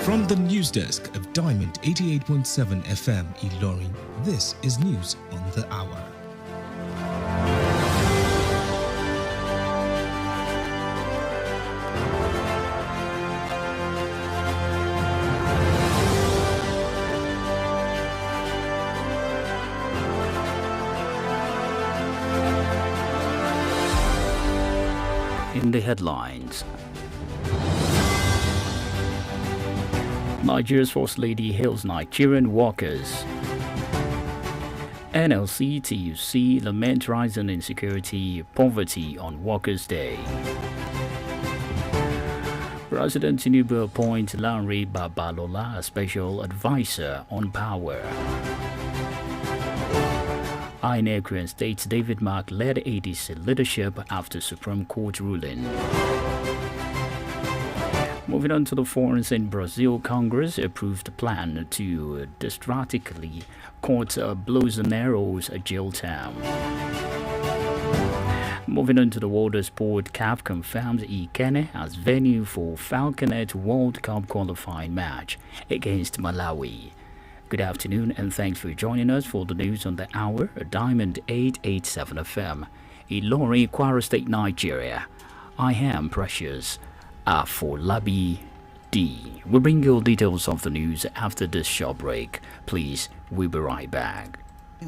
From the news desk of Diamond 88.7 FM Ilorin, this is News on the Hour. In the headlines, Nigeria's First Lady hails Nigerian workers. NLC TUC lament rising insecurity, poverty on Workers' Day. President Tinubu appoints Lanre Babalola as special advisor on power. INEC states David Mark led ADC leadership after Supreme Court ruling. Moving on to the foreigns in Brazil, Congress approved a plan to drastically cut Bolsonaro's jail term. Moving on to the world of sport, CAF confirms Ikene as venue for Falconet World Cup qualifying match against Malawi. Good afternoon and thanks for joining us for the news on the hour at Diamond 887 FM, Ilorin, Kwara State, Nigeria. I am Precious AFOLABI D. We'll bring you details of the news after this short break. Please, we'll be right back.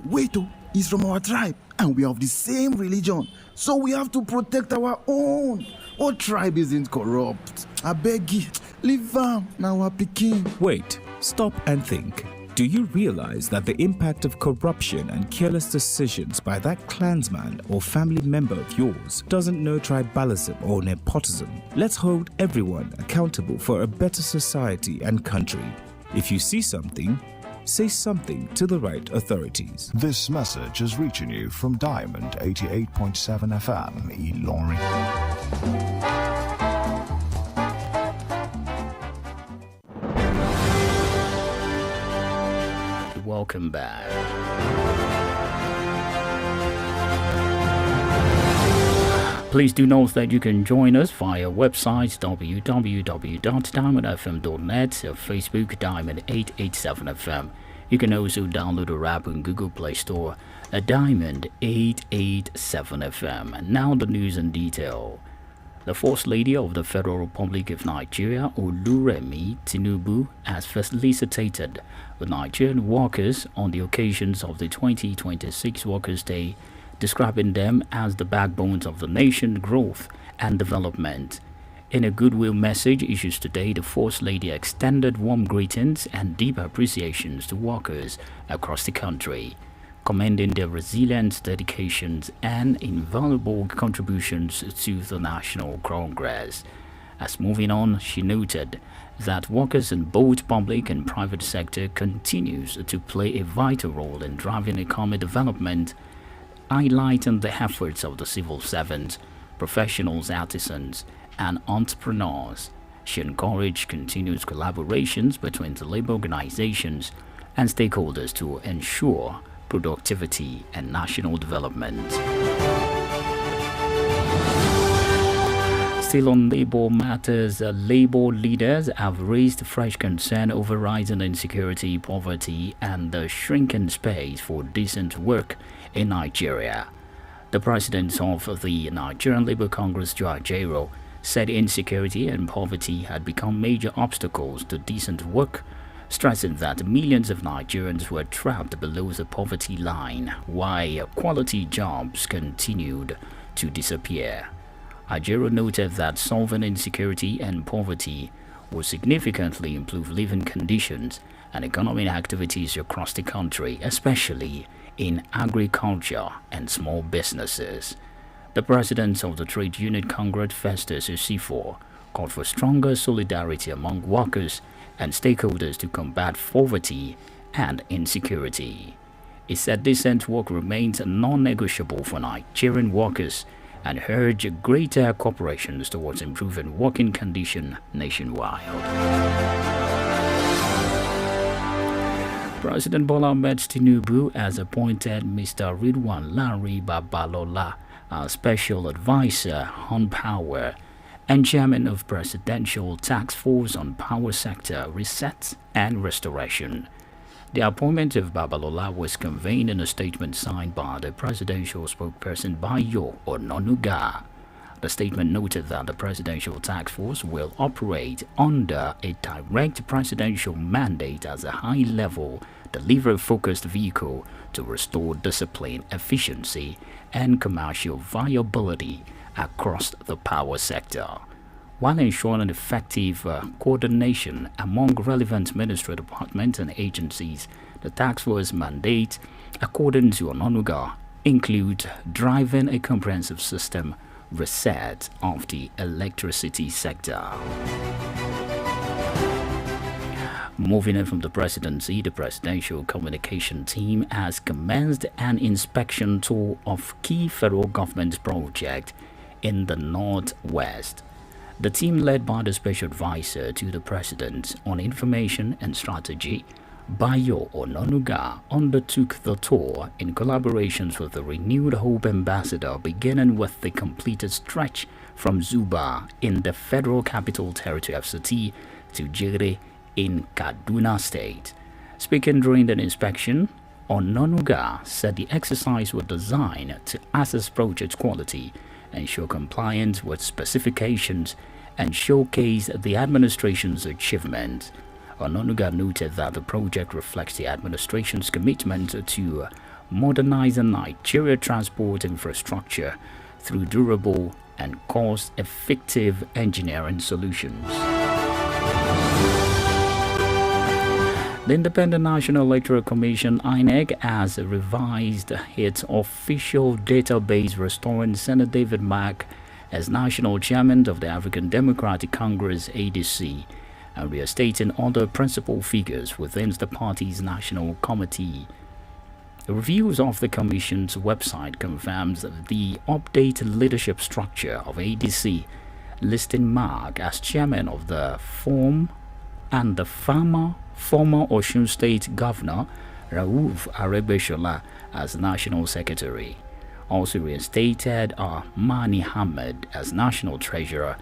Wait, he's from our tribe and we have the same religion, so we have to protect our own. Our tribe isn't corrupt. I beg you, leave him now, our Peking. Wait, stop and think. Do you realize that the impact of corruption and careless decisions by that clansman or family member of yours doesn't know tribalism or nepotism? Let's hold everyone accountable for a better society and country. If you see something, say something to the right authorities. This message is reaching you from Diamond 88.7 FM, Ilorin. Welcome back. Please do note that you can join us via website www.diamondfm.net, Facebook Diamond 887FM. You can also download our app on Google Play Store at Diamond 887FM. Now the news in detail. The First Lady of the Federal Republic of Nigeria, Oluremi Tinubu, has felicitated the Nigerian workers on the occasions of the 2026 Workers' Day, describing them as the backbones of the nation's growth and development. In a goodwill message issued today, the First Lady extended warm greetings and deep appreciations to workers across the country, commending their resilience, dedications, and invaluable contributions to the national progress. As moving on, she noted that workers in both public and private sector continues to play a vital role in driving economic development, highlighting the efforts of the civil servants, professionals, artisans, and entrepreneurs. She encouraged continuous collaborations between the labor organizations and stakeholders to ensure productivity and national development. Still on labor matters, labor leaders have raised fresh concern over rising insecurity, poverty, and the shrinking space for decent work in Nigeria. The president of the Nigerian Labour Congress, Joe Ajaero, said insecurity and poverty had become major obstacles to decent work, stressing that millions of Nigerians were trapped below the poverty line while quality jobs continued to disappear. Ajaero noted that solving insecurity and poverty will significantly improve living conditions and economic activities across the country, especially in agriculture and small businesses. The president of the Trade Unit Congress, Festus Osifo, called for stronger solidarity among workers and stakeholders to combat poverty and insecurity. He said decent work remains non-negotiable for Nigerian workers and urged greater cooperation towards improving working conditions nationwide. President Bola Ahmed Tinubu has appointed Mr. Ridwan Lanre Babalola as special advisor on power and chairman of Presidential Task Force on Power Sector Reset and Restoration. The appointment of Babalola was conveyed in a statement signed by the presidential spokesperson Bayo Ononuga. The statement noted that the Presidential Task Force will operate under a direct presidential mandate as a high-level, delivery-focused vehicle to restore discipline, efficiency, and commercial viability across the power sector, while ensuring effective coordination among relevant ministry departments and agencies. The task force mandate, according to Ononuga, includes driving a comprehensive system reset of the electricity sector. Moving on from the presidency, the presidential communication team has commenced an inspection tour of key federal government projects in the Northwest. The team, led by the Special Advisor to the President on Information and Strategy, Bayo Ononuga, undertook the tour in collaborations with the Renewed Hope Ambassador, beginning with the completed stretch from Zuba in the Federal Capital Territory FCT to Jere in Kaduna State. Speaking during the inspection, Ononuga said the exercise was designed to assess project quality, ensure compliance with specifications, and showcase the administration's achievements. Ononuga noted that the project reflects the administration's commitment to modernizing Nigeria transport infrastructure through durable and cost-effective engineering solutions. The Independent National Electoral Commission (INEC) has revised its official database, restoring Senator David Mark as national chairman of the African Democratic Congress (ADC), and reinstating other principal figures within the party's national committee. The reviews of the Commission's website confirms the updated leadership structure of ADC, listing Mark as chairman of the former Osun State Governor Rauf Aregbesola as National Secretary. Also reinstated are Mani Ahmed as National Treasurer,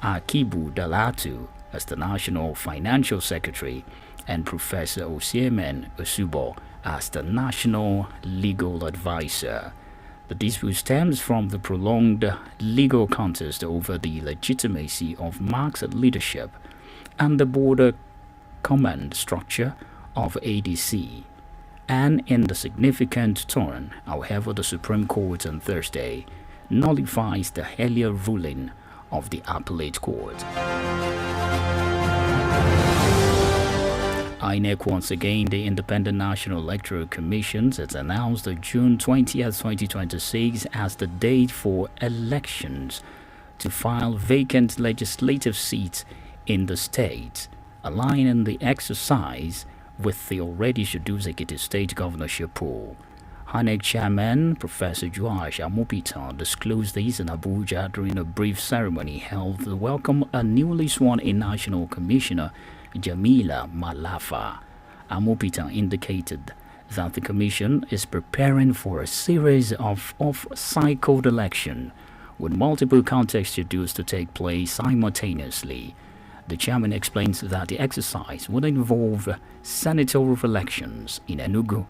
Akibu Dalatu as the National Financial Secretary, and Professor Osiemen Osubo as the National Legal Advisor. The dispute stems from the prolonged legal contest over the legitimacy of Mark's leadership and the border command structure of ADC, and in the significant turn. However, the Supreme Court on Thursday nullifies the earlier ruling of the Appellate Court. INEC, once again, the Independent National Electoral Commission, has announced June 20th, 2026 as the date for elections to file vacant legislative seats in the state, aligning the exercise with the already scheduled Ekiti State governorship poll. INEC Chairman Professor Joash Amopita disclosed this in Abuja during a brief ceremony held to welcome a newly sworn-in National Commissioner, Jamila Malafa. Amopita indicated that the Commission is preparing for a series of off-cycle elections with multiple contests scheduled to take place simultaneously. The chairman explains that the exercise would involve senatorial elections in Enugu,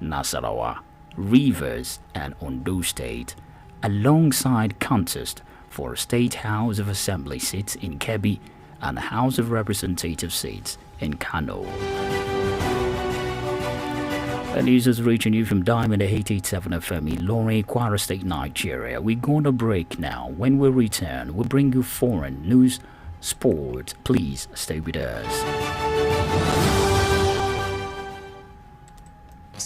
Nasarawa, Rivers, and Ondo State, alongside contest for State House of Assembly seats in Kebbi and House of Representative seats in Kano. The news is reaching you from Diamond 887 FM, Ilorin, Kwara State, Nigeria. We're going to break now. When we return, we'll bring you foreign news, sport. Please stay with us.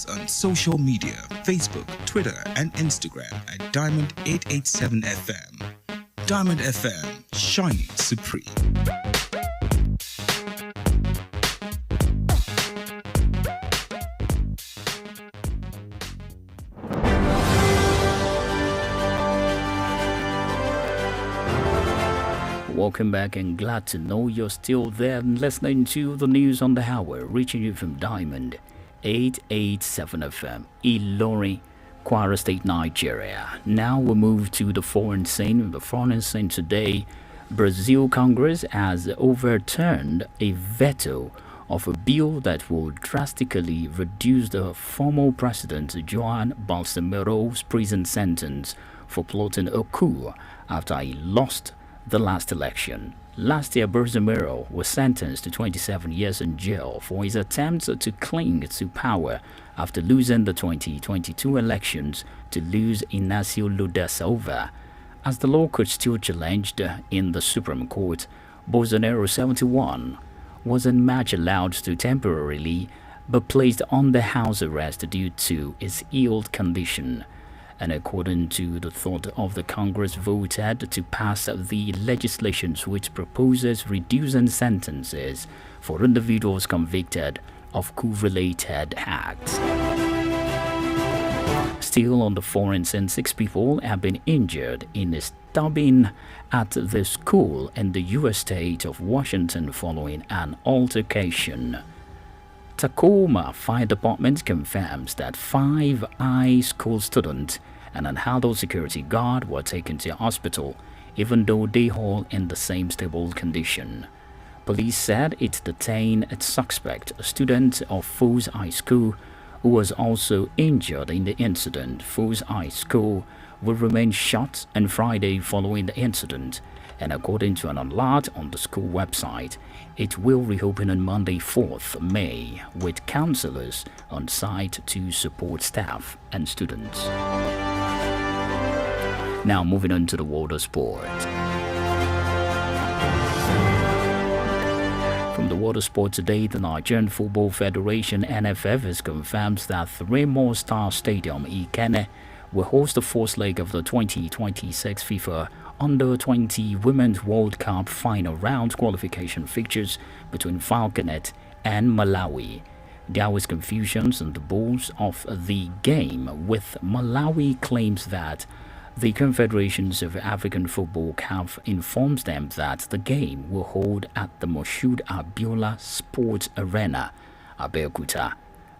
On social media, Facebook, Twitter, and Instagram at Diamond887FM. Diamond FM, shining supreme. Welcome back, and glad to know you're still there and listening to the news on the hour, reaching you from Diamond 887 FM, Ilorin, Kwara State, Nigeria. Now we move to the foreign scene. The foreign scene today, Brazil Congress has overturned a veto of a bill that will drastically reduce the former President João Bolsonaro's prison sentence for plotting a coup after he lost the last election. Last year, Bolsonaro was sentenced to 27 years in jail for his attempts to cling to power after losing the 2022 elections to lose Inácio Lula da Silva. As the law could still challenged in the Supreme Court, Bolsonaro, 71, wasn't much allowed to temporarily be placed under house arrest due to his ill condition. And according to the thought of the Congress voted to pass the legislation which proposes reducing sentences for individuals convicted of coup-related acts. Still on the foreign scene, 6 people have been injured in a stabbing at the school in the U.S. state of Washington following an altercation. Tacoma Fire Department confirms that 5 high school students and an adult security guard were taken to hospital, even though they all in the same stable condition. Police said it detained a suspect, a student of Foos High School, who was also injured in the incident. Foos High School will remain shut on Friday following the incident, and according to an alert on the school website, it will reopen on Monday, 4th May, with counselors on site to support staff and students. Now moving on to the world of sport. From the world of sport today, the Nigerian Football Federation (NFF) has confirmed that 3 more Star Stadium Ikenne will host the fourth leg of the 2026 FIFA Under-20 Women's World Cup final round qualification fixtures between Falconet and Malawi. There was confusion on the rules of the game, with Malawi claims that the Confederations of African Football CAF informs them that the game will hold at the Moshood Abiola Sports Arena, Abeokuta,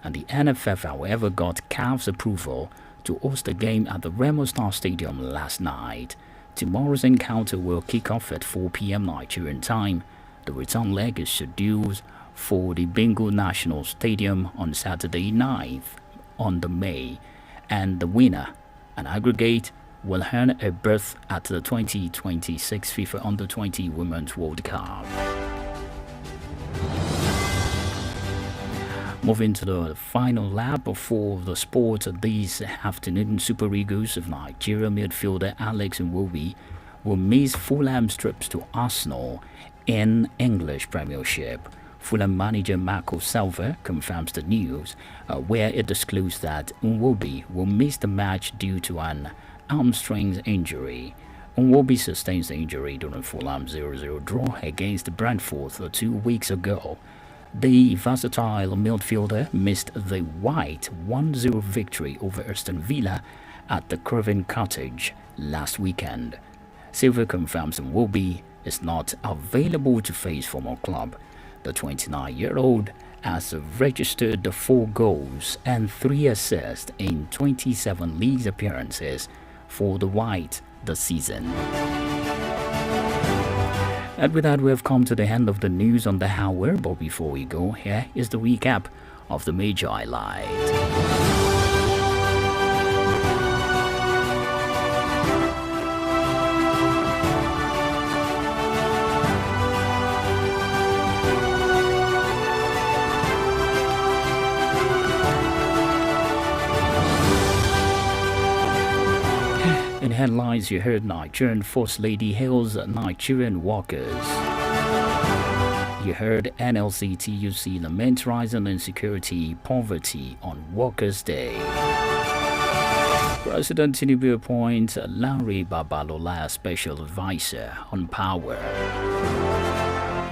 and the NFF, however, got CAF's approval to host the game at the Remo Star Stadium last night. Tomorrow's encounter will kick off at 4 p.m. Nigerian time. The return leg is scheduled for the Bengal National Stadium on Saturday 9th on the May, and the winner, an aggregate, will earn a berth at the 2026 FIFA Under-20 Women's World Cup. Moving to the final lap for the sport this afternoon, Super Eagles of Nigeria midfielder Alex Nwobi will miss Fulham's trips to Arsenal in English Premiership. Fulham manager Marco Silva confirms the news, where it disclosed that Nwobi will miss the match due to an hamstring injury. Nwobi sustains the injury during Fulham's 0-0 draw against Brentford 2 weeks ago. The versatile midfielder missed the white 1-0 victory over Aston Villa at the Craven Cottage last weekend. Silva confirms Nwobi is not available to face former club. The 29-year-old has registered 4 goals and 3 assists in 27 league appearances for the White this season. And with that, we have come to the end of the news on the hour, but before we go, here is the recap of the major highlights. In headlines, you heard Nigerian First Lady hails Nigerian workers. You heard NLC TUC lament rising insecurity, poverty on Workers' Day. President Tinubu appoints Larry Babalola as special advisor on power.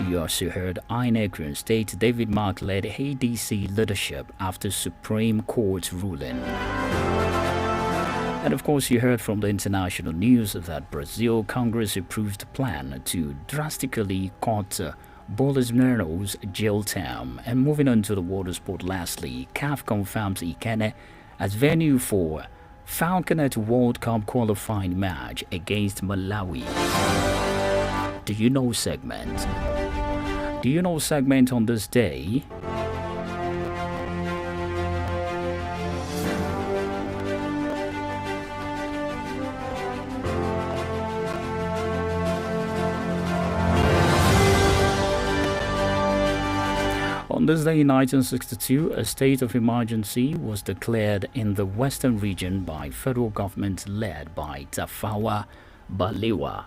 You also heard INEC State David Mark led ADC leadership after Supreme Court ruling. And of course, you heard from the international news that Brazil Congress approved plan to drastically cut Bolsonaro's jail term. And moving on to the world of sport, lastly, CAF confirms Ikenne as venue for Falconet World Cup qualifying match against Malawi. Do You Know segment. Do You Know segment on this day. On this day in 1962, a state of emergency was declared in the western region by federal government led by Tafawa Balewa.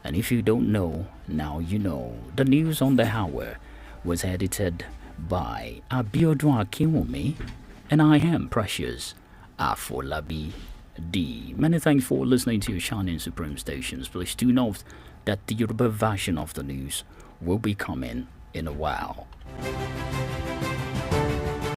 And if you don't know, now you know. The news on the hour was edited by Abiodun Akinwumi, and I am Precious AFOLABI D. Many thanks for listening to your Shining Supreme stations. Please do note that the Yoruba version of the news will be coming in a while.